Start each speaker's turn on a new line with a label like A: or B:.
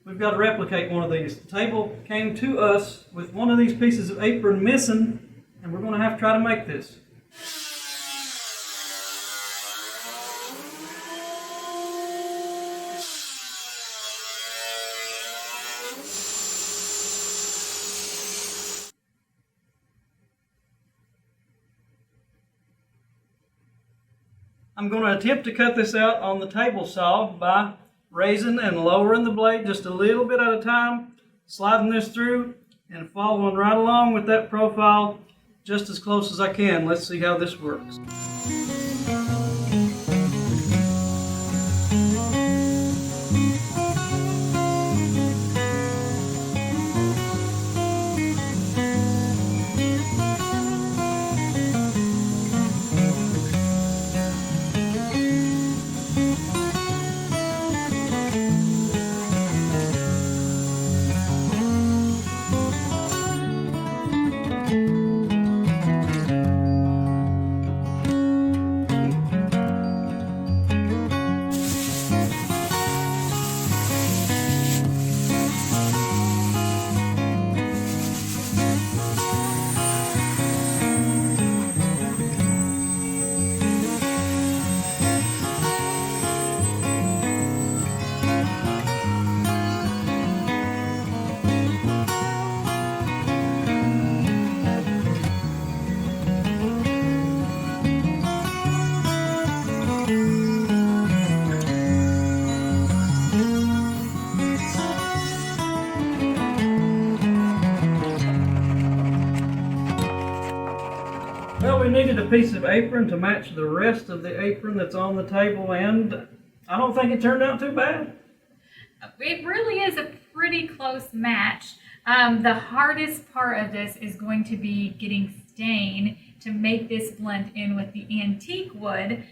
A: we've got to replicate one of these. The table came to us with one of these pieces of apron missing, and we're going to have to try to make this. I'm going to attempt to cut this out on the table saw by raising and lowering the blade just a little bit at a time, sliding this through and following right along with that profile just as close as I can. Let's see how this works. Well, we needed a piece of apron to match the rest of the apron that's on the table, and I don't think it turned out too bad.
B: It really is a pretty close match. The hardest part of this is going to be getting stain to make this blend in with the antique wood.